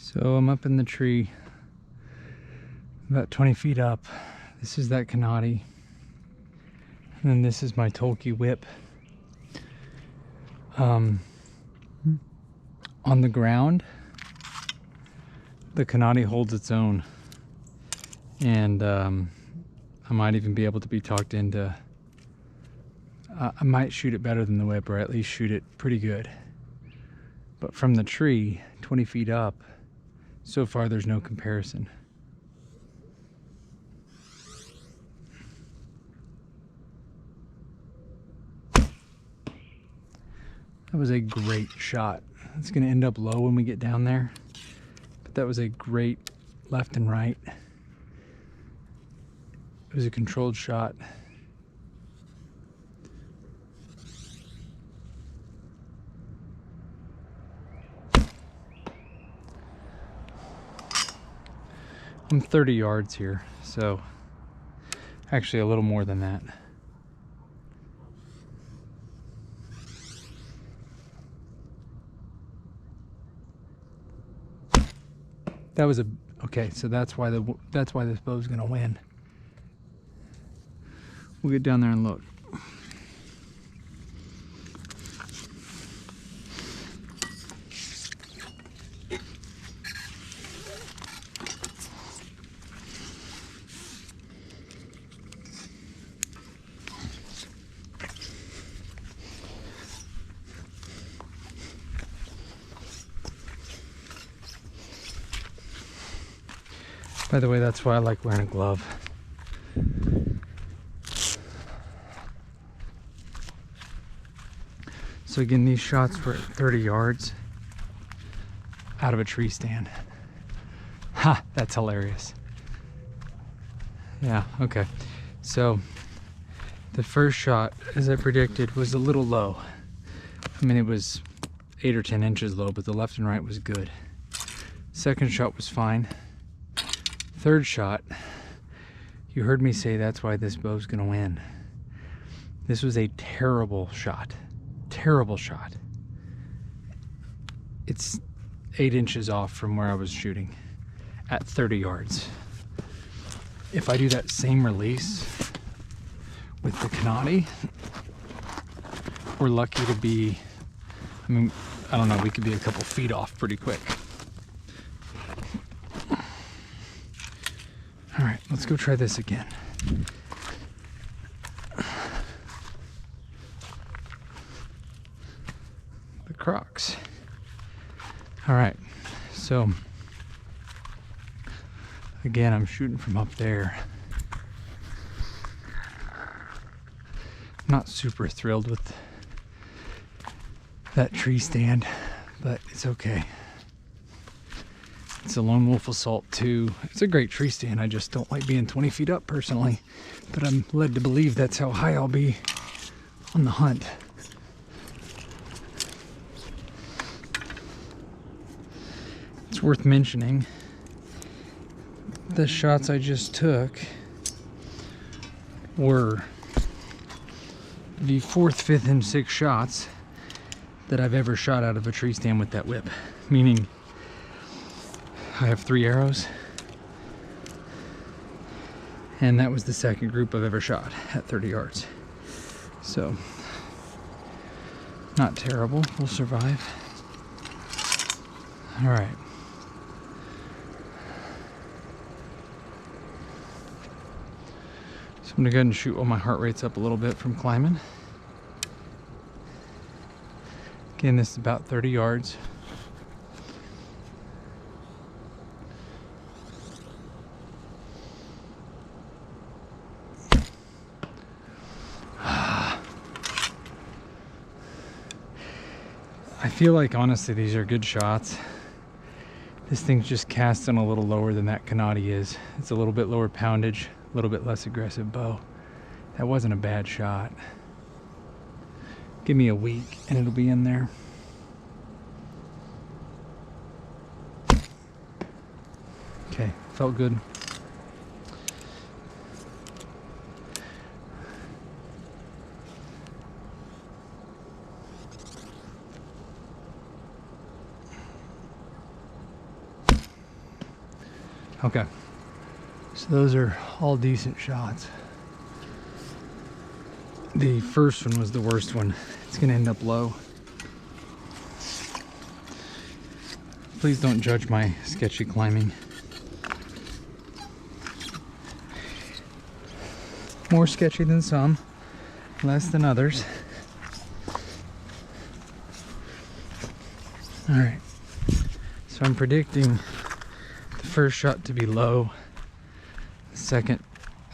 So I'm up in the tree, about 20 feet up. This is that Kanadi. And then this is my Tolkien whip. On the ground, the Kanadi holds its own. And I might even be able to be talked into, I might shoot it better than the whip, or at least shoot it pretty good. But from the tree, 20 feet up, so far there's no comparison. That was a great shot. It's gonna end up low when we get down there, but that was a great left and right. It was a controlled shot. I'm 30 yards here, so actually a little more than that. That was okay, so that's why this bow's gonna win. We'll get down there and look. By the way, that's why I like wearing a glove. So again, these shots were at 30 yards out of a tree stand. Ha, that's hilarious. Yeah, okay. So the first shot, as I predicted, was a little low. I mean, it was 8 or 10 inches low, but the left and right was good. Second shot was fine. Third shot, you heard me say that's why this bow's gonna win. This was a terrible shot. Terrible shot. It's 8 inches off from where I was shooting at 30 yards. If I do that same release with the Kanadi, we're lucky to be, I mean, I don't know, we could be a couple feet off pretty quick. All right, let's go try this again. The Crocs. All right, so again, I'm shooting from up there. Not super thrilled with that tree stand, but it's okay. It's a Lone Wolf Assault 2. It's a great tree stand. I just don't like being 20 feet up personally, but I'm led to believe that's how high I'll be on the hunt. It's worth mentioning the shots I just took were the 4th, 5th, and 6th shots that I've ever shot out of a tree stand with that whip, meaning I have 3 arrows, and that was the second group I've ever shot at 30 yards. So, not terrible, we'll survive. All right. So I'm gonna go ahead and shoot while my heart rate's up a little bit from climbing. Again, this is about 30 yards. I feel like, honestly, these are good shots. This thing's just casting a little lower than that Kanadi is. It's a little bit lower poundage, a little bit less aggressive bow. That wasn't a bad shot. Give me a week and it'll be in there. Okay, felt good. Okay, so those are all decent shots. The first one was the worst one. It's gonna end up low. Please don't judge my sketchy climbing. More sketchy than some, less than others. All right, so I'm predicting the first shot to be low, the second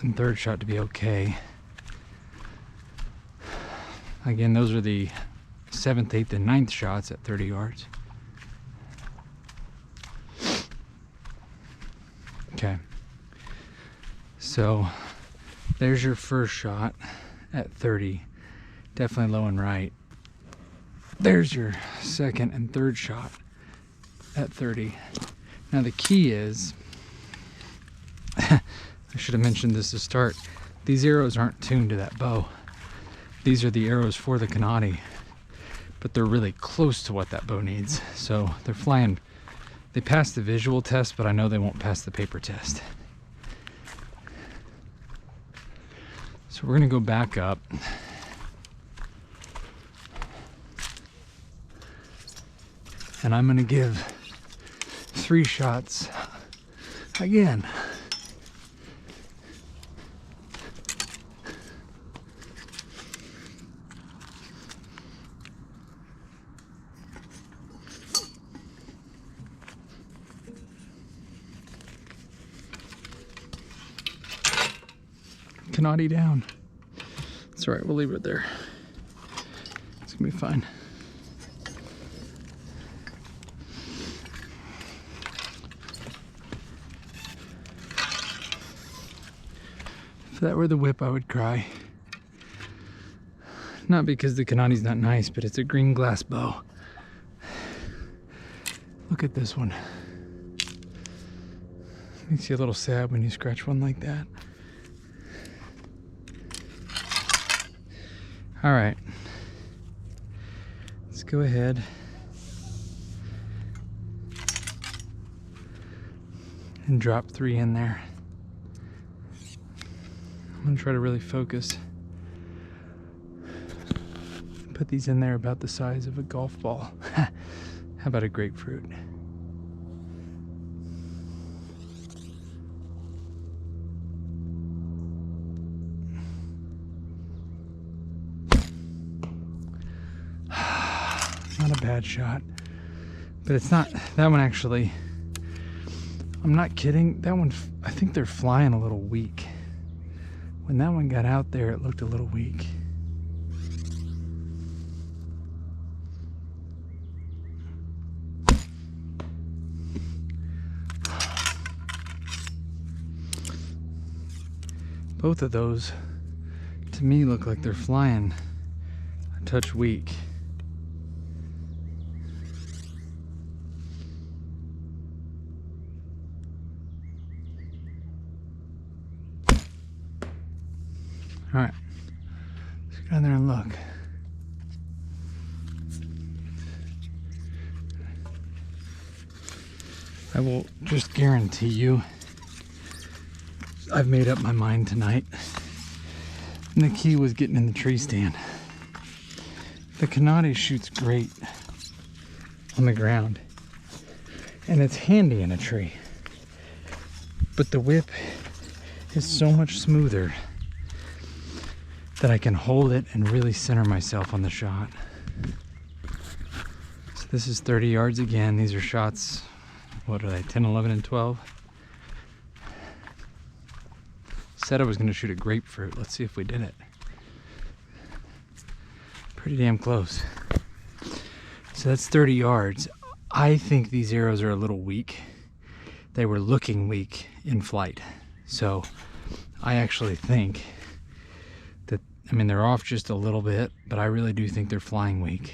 and third shot to be okay. Again, those are the 7th, 8th, and 9th shots at 30 yards. Okay, so there's your first shot at 30, definitely low and right. There's your second and third shot at 30. Now the key is, I should have mentioned this to start, these arrows aren't tuned to that bow. These are the arrows for the Kanade, but they're really close to what that bow needs. So they're flying, they passed the visual test, but I know they won't pass the paper test. So we're gonna go back up. And I'm gonna give 3 shots again. Kanade down. It's all right, we'll leave it there. It's gonna be fine. If that were the whip, I would cry. Not because the Kanade's not nice, but it's a green glass bow. Look at this one. Makes you a little sad when you scratch one like that. All right, let's go ahead and drop 3 in there. I'm gonna try to really focus. Put these in there about the size of a golf ball. How about a grapefruit? Not a bad shot, but it's not, that one actually, I'm not kidding, that one, I think they're flying a little weak. When that one got out there, it looked a little weak. Both of those, to me, look like they're flying a touch weak. All right, let's go down there and look. I will just guarantee you, I've made up my mind tonight. And the key was getting in the tree stand. The Kanade shoots great on the ground, and it's handy in a tree. But the whip is so much smoother that I can hold it and really center myself on the shot. So this is 30 yards again. These are shots, what are they, 10, 11, and 12? Said I was gonna shoot a grapefruit. Let's see if we did it. Pretty damn close. So that's 30 yards. I think these arrows are a little weak. They were looking weak in flight. So I actually think that, I mean, they're off just a little bit, but I really do think they're flying weak.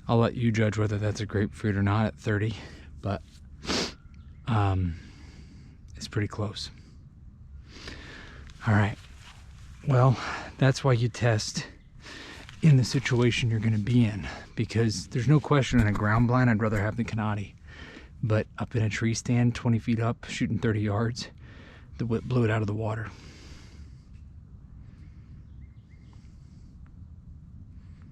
I'll let you judge whether that's a grapefruit or not at 30, but it's pretty close. All right, well, that's why you test in the situation you're gonna be in, because there's no question in a ground blind, I'd rather have the Kanade. but up in a tree stand 20 feet up, shooting 30 yards, the whip blew it out of the water.